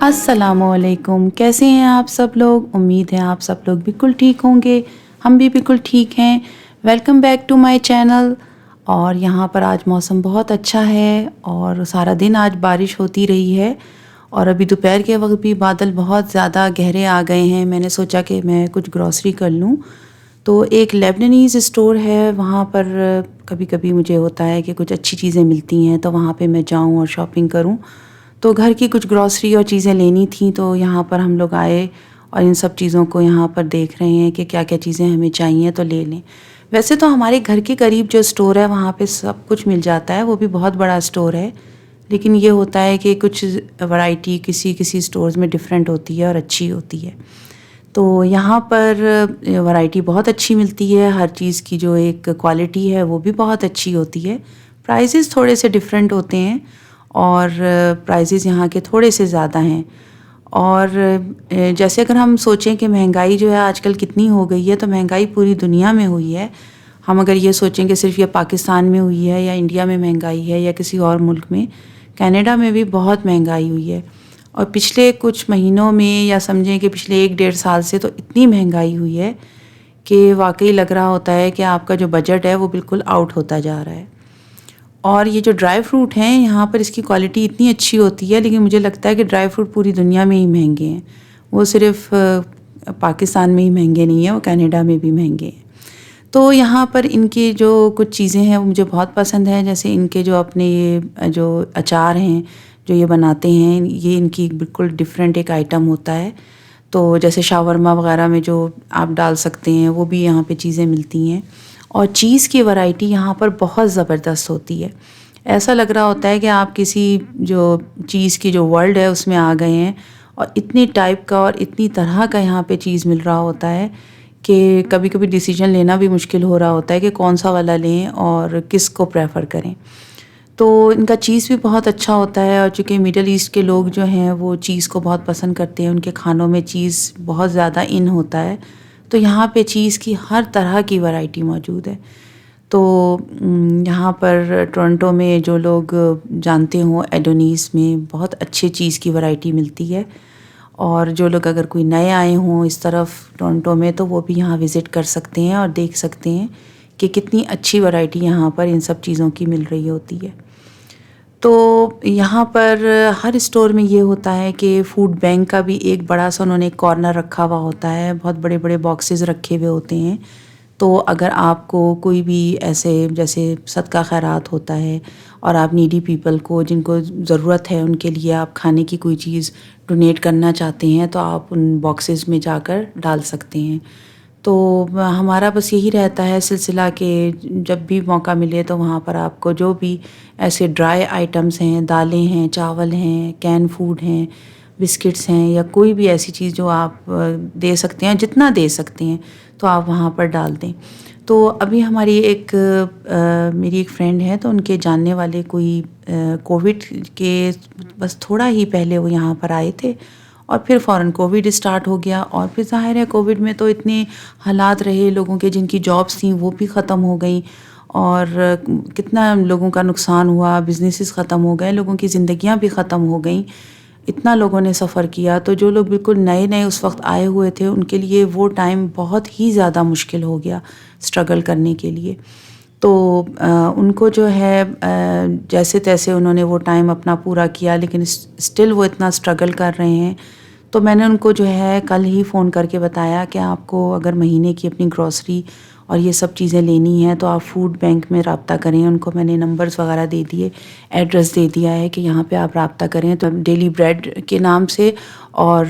السلام علیکم، کیسے ہیں آپ سب لوگ؟ امید ہے آپ سب لوگ بالکل ٹھیک ہوں گے، ہم بھی بالکل ٹھیک ہیں۔ Welcome back to my channel. اور یہاں پر آج موسم بہت اچھا ہے اور سارا دن آج بارش ہوتی رہی ہے، اور ابھی دوپہر کے وقت بھی بادل بہت زیادہ گہرے آ گئے ہیں۔ میں نے سوچا کہ میں کچھ گروسری کر لوں، تو ایک لیبنانیز اسٹور ہے، وہاں پر کبھی کبھی مجھے ہوتا ہے کہ کچھ اچھی چیزیں ملتی ہیں تو وہاں پہ میں جاؤں اور شاپنگ کروں۔ تو گھر کی کچھ گروسری اور چیزیں لینی تھیں، تو یہاں پر ہم لوگ آئے اور ان سب چیزوں کو یہاں پر دیکھ رہے ہیں کہ کیا کیا چیزیں ہمیں چاہیے تو لے لیں۔ ویسے تو ہمارے گھر کے قریب جو اسٹور ہے وہاں پہ سب کچھ مل جاتا ہے، وہ بھی بہت بڑا اسٹور ہے، لیکن یہ ہوتا ہے کہ کچھ ورائٹی کسی اسٹورز میں ڈیفرنٹ ہوتی ہے اور اچھی ہوتی ہے۔ تو یہاں پر ورائٹی بہت اچھی ملتی ہے، ہر چیز کی جو ایک کوالٹی ہے وہ بھی بہت اچھی ہوتی ہے۔ پرائزز تھوڑے سے ڈیفرنٹ ہوتے ہیں اور پرائزز یہاں کے تھوڑے سے زیادہ ہیں۔ اور جیسے اگر ہم سوچیں کہ مہنگائی جو ہے آج کل کتنی ہو گئی ہے، تو مہنگائی پوری دنیا میں ہوئی ہے۔ ہم اگر یہ سوچیں کہ صرف یہ پاکستان میں ہوئی ہے یا انڈیا میں مہنگائی ہے یا کسی اور ملک میں، کینیڈا میں بھی بہت مہنگائی ہوئی ہے۔ اور پچھلے کچھ مہینوں میں یا سمجھیں کہ پچھلے 1-1.5 سال سے تو اتنی مہنگائی ہوئی ہے کہ واقعی لگ رہا ہوتا ہے کہ آپ کا جو بجٹ ہے وہ بالکل آؤٹ ہوتا جا رہا ہے۔ اور یہ جو ڈرائی فروٹ ہیں یہاں پر اس کی کوالٹی اتنی اچھی ہوتی ہے، لیکن مجھے لگتا ہے کہ ڈرائی فروٹ پوری دنیا میں ہی مہنگے ہیں، وہ صرف پاکستان میں ہی مہنگے نہیں ہیں، وہ کینیڈا میں بھی مہنگے ہیں۔ تو یہاں پر ان کی جو کچھ چیزیں ہیں وہ مجھے بہت پسند ہیں، جیسے ان کے جو اپنے یہ جو اچار ہیں جو یہ بناتے ہیں، یہ ان کی بالکل ڈیفرنٹ ایک آئٹم ہوتا ہے۔ تو جیسے شاورما وغیرہ میں جو آپ ڈال سکتے ہیں وہ بھی یہاں پہ چیزیں ملتی ہیں۔ اور چیز کی ورائٹی یہاں پر بہت زبردست ہوتی ہے، ایسا لگ رہا ہوتا ہے کہ آپ کسی جو چیز کی جو ورلڈ ہے اس میں آ گئے ہیں، اور اتنی ٹائپ کا اور اتنی طرح کا یہاں پہ چیز مل رہا ہوتا ہے کہ کبھی کبھی ڈیسیجن لینا بھی مشکل ہو رہا ہوتا ہے کہ کون سا والا لیں اور کس کو پریفر کریں۔ تو ان کا چیز بھی بہت اچھا ہوتا ہے، اور چونکہ مڈل ایسٹ کے لوگ جو ہیں وہ چیز کو بہت پسند کرتے ہیں، ان کے کھانوں میں چیز بہت زیادہ ان ہوتا ہے، تو یہاں پہ چیز کی ہر طرح کی ورائٹی موجود ہے۔ تو یہاں پر ٹورنٹو میں جو لوگ جانتے ہوں، ایڈونیس میں بہت اچھے چیز کی ورائٹی ملتی ہے، اور جو لوگ اگر کوئی نئے آئے ہوں اس طرف ٹورنٹو میں تو وہ بھی یہاں وزٹ کر سکتے ہیں اور دیکھ سکتے ہیں کہ کتنی اچھی ورائٹی یہاں پر ان سب چیزوں کی مل رہی ہوتی ہے۔ تو یہاں پر ہر اسٹور میں یہ ہوتا ہے کہ فوڈ بینک کا بھی ایک بڑا سا انہوں نے ایک کارنر رکھا ہوا ہوتا ہے، بہت بڑے بڑے باکسز رکھے ہوئے ہوتے ہیں۔ تو اگر آپ کو کوئی بھی ایسے جیسے صدقہ خیرات ہوتا ہے اور آپ نیڈی پیپل کو جن کو ضرورت ہے ان کے لیے آپ کھانے کی کوئی چیز ڈونیٹ کرنا چاہتے ہیں، تو آپ ان باکسز میں جا کر ڈال سکتے ہیں۔ تو ہمارا بس یہی رہتا ہے سلسلہ کہ جب بھی موقع ملے تو وہاں پر آپ کو جو بھی ایسے ڈرائی آئٹمس ہیں، دالیں ہیں، چاول ہیں، کین فوڈ ہیں، بسکٹس ہیں، یا کوئی بھی ایسی چیز جو آپ دے سکتے ہیں، جتنا دے سکتے ہیں تو آپ وہاں پر ڈال دیں۔ تو ابھی ہماری میری ایک فرینڈ ہے، تو ان کے جاننے والے کوئی کووڈ کے بس تھوڑا ہی پہلے وہ یہاں پر آئے تھے، اور پھر فوراً کووڈ اسٹارٹ ہو گیا، اور پھر ظاہر ہے کووڈ میں تو اتنے حالات رہے لوگوں کے، جن کی جابس تھیں وہ بھی ختم ہو گئیں، اور کتنا لوگوں کا نقصان ہوا، بزنسز ختم ہو گئے، لوگوں کی زندگیاں بھی ختم ہو گئیں، اتنا لوگوں نے سفر کیا۔ تو جو لوگ بالکل نئے نئے اس وقت آئے ہوئے تھے ان کے لیے وہ ٹائم بہت ہی زیادہ مشکل ہو گیا اسٹرگل کرنے کے لیے۔ تو ان کو جو ہے جیسے تیسے انہوں نے وہ ٹائم اپنا پورا کیا، لیکن اسٹل وہ اتنا اسٹرگل کر رہے ہیں۔ تو میں نے ان کو جو ہے کل ہی فون کر کے بتایا کہ آپ کو اگر مہینے کی اپنی گروسری اور یہ سب چیزیں لینی ہیں تو آپ فوڈ بینک میں رابطہ کریں۔ ان کو میں نے نمبرز وغیرہ دے دیے، ایڈریس دے دیا ہے کہ یہاں پہ آپ رابطہ کریں، تو ڈیلی بریڈ کے نام سے اور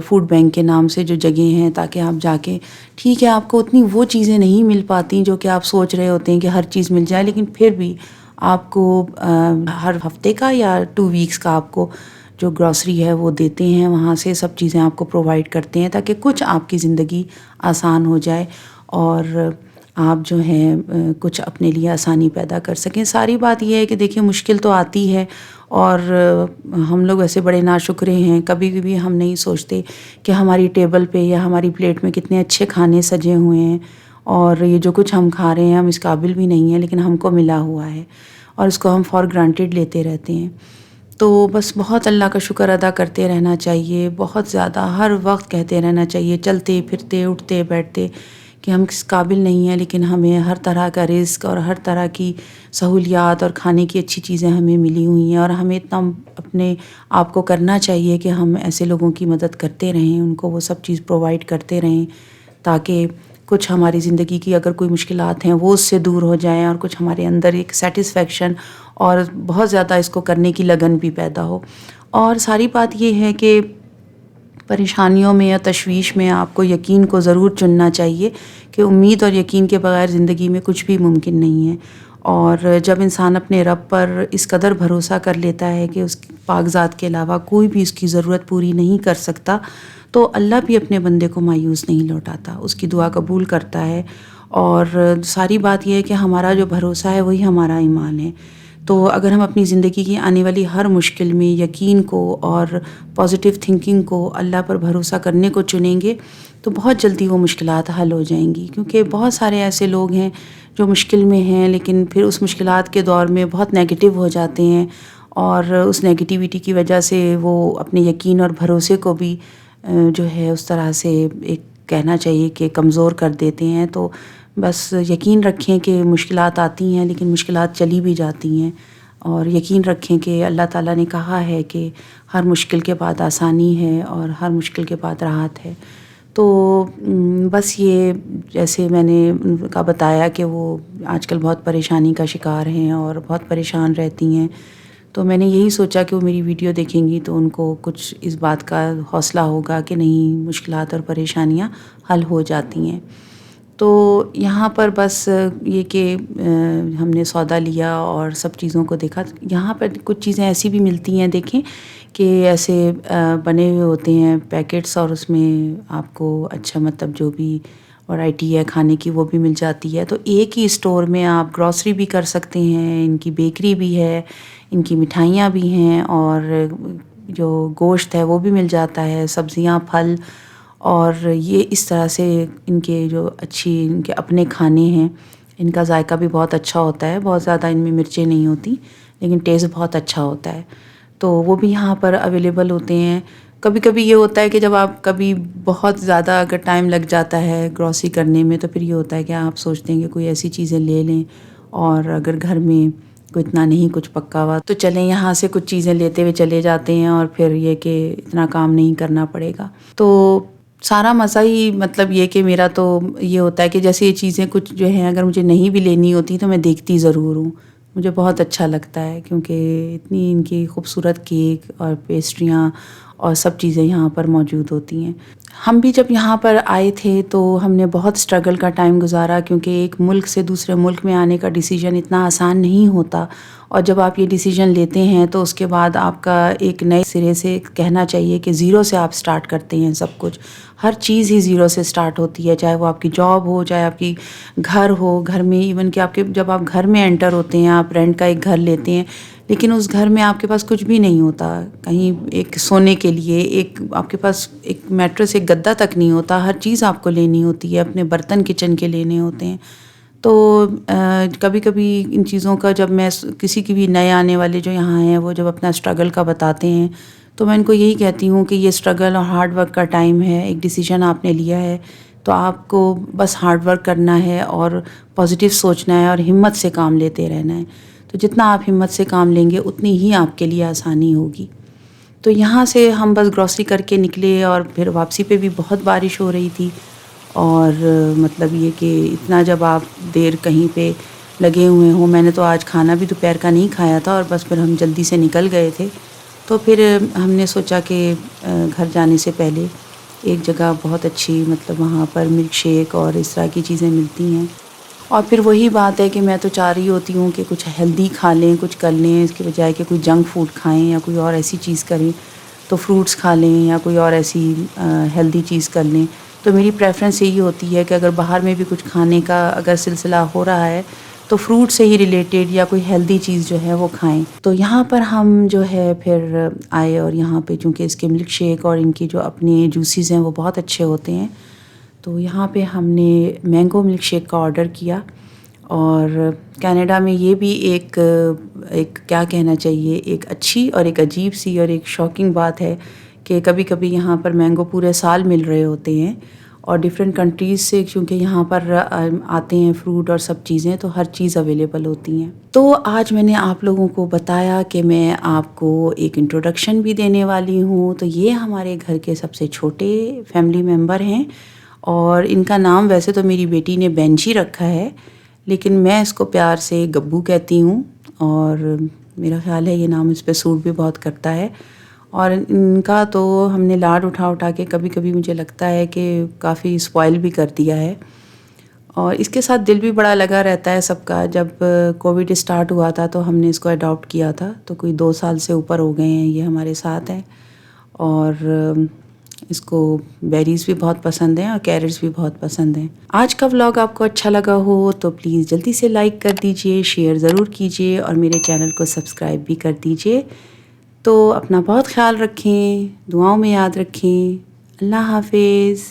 فوڈ بینک کے نام سے جو جگہیں ہیں، تاکہ آپ جا کے ٹھیک ہے آپ کو اتنی وہ چیزیں نہیں مل پاتی جو کہ آپ سوچ رہے ہوتے ہیں کہ ہر چیز مل جائے، لیکن پھر بھی آپ کو ہر ہفتے کا یا 2 ویکس کا آپ کو جو گروسری ہے وہ دیتے ہیں، وہاں سے سب چیزیں آپ کو پرووائڈ کرتے ہیں تاکہ کچھ آپ کی زندگی آسان ہو جائے اور آپ جو ہیں کچھ اپنے لیے آسانی پیدا کر سکیں۔ ساری بات یہ ہے کہ دیکھیں مشکل تو آتی ہے، اور ہم لوگ ایسے بڑے ناشکرے ہیں، کبھی بھی ہم نہیں سوچتے کہ ہماری ٹیبل پہ یا ہماری پلیٹ میں کتنے اچھے کھانے سجے ہوئے ہیں، اور یہ جو کچھ ہم کھا رہے ہیں ہم اس قابل بھی نہیں ہیں، لیکن ہم کو ملا ہوا ہے اور اس کو ہم فار گرانٹیڈ لیتے رہتے ہیں۔ تو بس بہت اللہ کا شکر ادا کرتے رہنا چاہیے، بہت زیادہ ہر وقت کہتے رہنا چاہیے، چلتے پھرتے اٹھتے بیٹھتے، کہ ہم کس قابل نہیں ہیں، لیکن ہمیں ہر طرح کا رزق اور ہر طرح کی سہولیات اور کھانے کی اچھی چیزیں ہمیں ملی ہوئی ہیں، اور ہمیں اتنا اپنے آپ کو کرنا چاہیے کہ ہم ایسے لوگوں کی مدد کرتے رہیں، ان کو وہ سب چیز پرووائڈ کرتے رہیں، تاکہ کچھ ہماری زندگی کی اگر کوئی مشکلات ہیں وہ اس سے دور ہو جائیں، اور کچھ ہمارے اندر ایک سیٹسفیکشن اور بہت زیادہ اس کو کرنے کی لگن بھی پیدا ہو۔ اور ساری بات یہ ہے کہ پریشانیوں میں یا تشویش میں آپ کو یقین کو ضرور چننا چاہیے، کہ امید اور یقین کے بغیر زندگی میں کچھ بھی ممکن نہیں ہے۔ اور جب انسان اپنے رب پر اس قدر بھروسہ کر لیتا ہے کہ اس پاک ذات کے علاوہ کوئی بھی اس کی ضرورت پوری نہیں کر سکتا، تو اللہ بھی اپنے بندے کو مایوس نہیں لوٹاتا، اس کی دعا قبول کرتا ہے۔ اور ساری بات یہ ہے کہ ہمارا جو بھروسہ ہے وہی ہمارا ایمان ہے۔ تو اگر ہم اپنی زندگی کی آنے والی ہر مشکل میں یقین کو اور پازیٹیو تھنکنگ کو، اللہ پر بھروسہ کرنے کو چنیں گے، تو بہت جلدی وہ مشکلات حل ہو جائیں گی، کیونکہ بہت سارے ایسے لوگ ہیں جو مشکل میں ہیں، لیکن پھر اس مشکلات کے دور میں بہت نیگیٹو ہو جاتے ہیں، اور اس نیگیٹیوٹی کی وجہ سے وہ اپنے یقین اور بھروسے کو بھی جو ہے اس طرح سے ایک کہنا چاہیے کہ کمزور کر دیتے ہیں۔ تو بس یقین رکھیں کہ مشکلات آتی ہیں، لیکن مشکلات چلی بھی جاتی ہیں، اور یقین رکھیں کہ اللہ تعالیٰ نے کہا ہے کہ ہر مشکل کے بعد آسانی ہے، اور ہر مشکل کے بعد راحت ہے۔ تو بس یہ جیسے میں نے ان کا بتایا کہ وہ آج کل بہت پریشانی کا شکار ہیں اور بہت پریشان رہتی ہیں، تو میں نے یہی سوچا کہ وہ میری ویڈیو دیکھیں گی تو ان کو کچھ اس بات کا حوصلہ ہوگا کہ نہیں، مشکلات اور پریشانیاں حل ہو جاتی ہیں۔ تو یہاں پر بس یہ کہ ہم نے سودا لیا اور سب چیزوں کو دیکھا، یہاں پر کچھ چیزیں ایسی بھی ملتی ہیں، دیکھیں کہ ایسے بنے ہوئے ہوتے ہیں پیکٹس، اور اس میں آپ کو اچھا مطلب جو بھی ورائٹی ہے کھانے کی وہ بھی مل جاتی ہے۔ تو ایک ہی اسٹور میں آپ گروسری بھی کر سکتے ہیں، ان کی بیکری بھی ہے، ان کی مٹھائیاں بھی ہیں، اور جو گوشت ہے وہ بھی مل جاتا ہے، سبزیاں، پھل، اور یہ اس طرح سے ان کے جو ان کے اپنے کھانے ہیں، ان کا ذائقہ بھی بہت اچھا ہوتا ہے، بہت زیادہ ان میں مرچیں نہیں ہوتی، لیکن ٹیسٹ بہت اچھا ہوتا ہے۔ تو وہ بھی یہاں پر اویلیبل ہوتے ہیں۔ کبھی کبھی یہ ہوتا ہے کہ جب آپ کبھی بہت زیادہ اگر ٹائم لگ جاتا ہے گروسری کرنے میں، تو پھر یہ ہوتا ہے کہ آپ سوچتے ہیں کہ کوئی ایسی چیزیں لے لیں، اور اگر گھر میں کوئی اتنا نہیں کچھ پکا ہوا تو چلیں یہاں سے کچھ چیزیں لیتے ہوئے چلے جاتے ہیں، اور پھر یہ کہ اتنا کام نہیں کرنا پڑے گا۔ تو سارا مزہ ہی مطلب یہ کہ میرا تو یہ ہوتا ہے کہ جیسے یہ چیزیں کچھ جو ہیں اگر مجھے نہیں بھی لینی ہوتی تو میں دیکھتی ضرور ہوں، مجھے بہت اچھا لگتا ہے، کیونکہ اتنی ان کی خوبصورت کیک اور پیسٹریاں اور سب چیزیں یہاں پر موجود ہوتی ہیں۔ ہم بھی جب یہاں پر آئے تھے تو ہم نے بہت اسٹرگل کا ٹائم گزارا، کیونکہ ایک ملک سے دوسرے ملک میں آنے کا ڈیسیجن اتنا آسان نہیں ہوتا، اور جب آپ یہ ڈیسیجن لیتے ہیں تو اس کے بعد آپ کا ایک نئے سرے سے کہنا چاہیے کہ زیرو سے آپ سٹارٹ کرتے ہیں، سب کچھ، ہر چیز ہی زیرو سے سٹارٹ ہوتی ہے، چاہے وہ آپ کی جاب ہو، چاہے آپ کی گھر ہو، گھر میں ایون کہ آپ کے جب آپ گھر میں انٹر ہوتے ہیں، آپ رینٹ کا ایک گھر لیتے ہیں، لیکن اس گھر میں آپ کے پاس کچھ بھی نہیں ہوتا، کہیں ایک سونے کے لیے ایک آپ کے پاس ایک میٹرس، ایک گدا تک نہیں ہوتا، ہر چیز آپ کو لینی ہوتی ہے، اپنے برتن کچن کے لینے ہوتے ہیں۔ تو کبھی کبھی ان چیزوں کا جب میں کسی کی بھی نئے آنے والے جو یہاں ہیں وہ جب اپنا اسٹرگل کا بتاتے ہیں، تو میں ان کو یہی کہتی ہوں کہ یہ اسٹرگل اور ہارڈ ورک کا ٹائم ہے، ایک ڈیسیجن آپ نے لیا ہے تو آپ کو بس ہارڈ ورک کرنا ہے اور پازیٹیو سوچنا ہے اور ہمت سے کام لیتے رہنا ہے۔ تو جتنا آپ ہمت سے کام لیں گے اتنی ہی آپ کے لیے آسانی ہوگی۔ تو یہاں سے ہم بس گروسری کر کے نکلے، اور پھر واپسی پہ بھی بہت بارش ہو رہی تھی، اور مطلب یہ کہ اتنا جب آپ دیر کہیں پہ لگے ہوئے ہوں، میں نے تو آج کھانا بھی دوپہر کا نہیں کھایا تھا، اور بس پھر ہم جلدی سے نکل گئے تھے، تو پھر ہم نے سوچا کہ گھر جانے سے پہلے ایک جگہ بہت اچھی مطلب وہاں پر ملک شیک اور اس طرح کی چیزیں ملتی ہیں، اور پھر وہی بات ہے کہ میں تو چاہ رہی ہوتی ہوں کہ کچھ ہیلدی کھا لیں، کچھ کر لیں، اس کے بجائے کہ کوئی جنک فوڈ کھائیں یا کوئی اور ایسی چیز کریں، تو فروٹس کھا لیں یا کوئی اور ایسی ہیلدی چیز کر لیں۔ تو میری پریفرنس یہی ہوتی ہے کہ اگر باہر میں بھی کچھ کھانے کا اگر سلسلہ ہو رہا ہے تو فروٹ سے ہی ریلیٹڈ یا کوئی ہیلدی چیز جو ہے وہ کھائیں۔ تو یہاں پر ہم جو ہے پھر آئے، اور یہاں پہ چونکہ اس کے ملک شیک اور ان کی جو اپنے جوسیز ہیں وہ بہت اچھے ہوتے ہیں، تو یہاں پہ ہم نے مینگو ملک شیک کا آرڈر کیا۔ اور کینیڈا میں یہ بھی ایک ایک کیا کہنا چاہیے، ایک اچھی اور ایک عجیب سی اور ایک شاکنگ بات ہے کہ کبھی کبھی یہاں پر مینگو پورے سال مل رہے ہوتے ہیں، اور ڈفرینٹ کنٹریز سے چونکہ یہاں پر آتے ہیں فروٹ اور سب چیزیں، تو ہر چیز اویلیبل ہوتی ہیں۔ تو آج میں نے آپ لوگوں کو بتایا کہ میں آپ کو ایک انٹروڈکشن بھی دینے والی ہوں۔ تو یہ ہمارے گھر کے سب سے چھوٹے فیملی ممبر ہیں، اور ان کا نام ویسے تو میری بیٹی نے بینجی رکھا ہے، لیکن میں اس کو پیار سے گبو کہتی ہوں، اور میرا خیال ہے یہ نام اس پہ سوٹ بھی بہت کرتا ہے۔ اور ان کا تو ہم نے لاڈ اٹھا اٹھا کے کبھی کبھی مجھے لگتا ہے کہ کافی اسپوائل بھی کر دیا ہے، اور اس کے ساتھ دل بھی بڑا لگا رہتا ہے سب کا۔ جب کووڈ اسٹارٹ ہوا تھا تو ہم نے اس کو اڈاپٹ کیا تھا، تو کوئی 2 سال سے اوپر ہو گئے ہیں یہ ہمارے ساتھ ہے، اور اس کو بیریز بھی بہت پسند ہیں اور کیرٹس بھی بہت پسند ہیں۔ آج کا ولاگ آپ کو اچھا لگا ہو تو پلیز جلدی سے لائک کر دیجئے، شیئر ضرور کیجئے، اور میرے چینل کو سبسکرائب بھی کر دیجئے۔ تو اپنا بہت خیال رکھیں، دعاؤں میں یاد رکھیں۔ اللہ حافظ۔